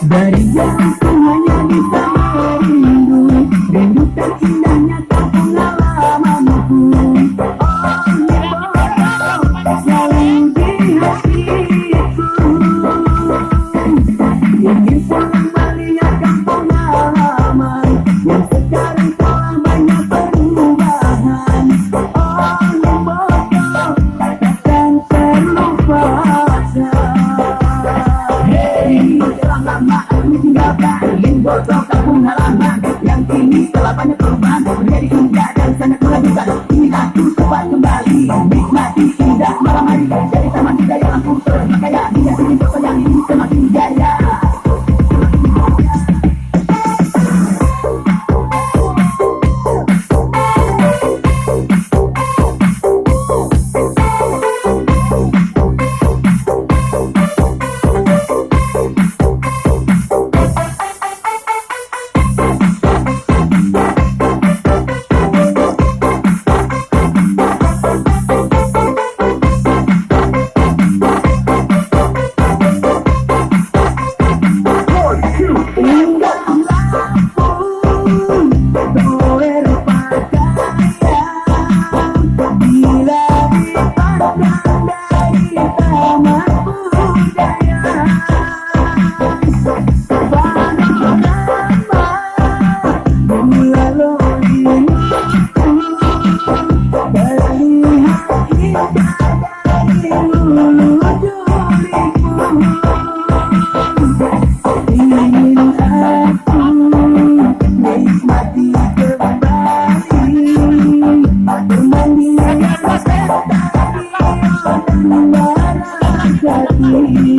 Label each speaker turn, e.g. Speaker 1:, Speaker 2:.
Speaker 1: Dari jauh ku hanya bisa merindu, rindukan indahnya kampung halamanku. Oh Nirbodo selalu di hatiku, ingin pulang melihat kampung halaman yang sekarang telah banyak perubahan. Oh Nirbodo takkan terlupakan. Hey, telah lama aku tinggalkan Nirbodo kampung halaman yang kini telah banyak perubahan, menjadi indah dan sangat meragukan. Ingin aku cepat kembali nikmati indah malam hari dari taman budaya Lampung Termakaya hingga sini kota yang ini semakin jaya. Bermandi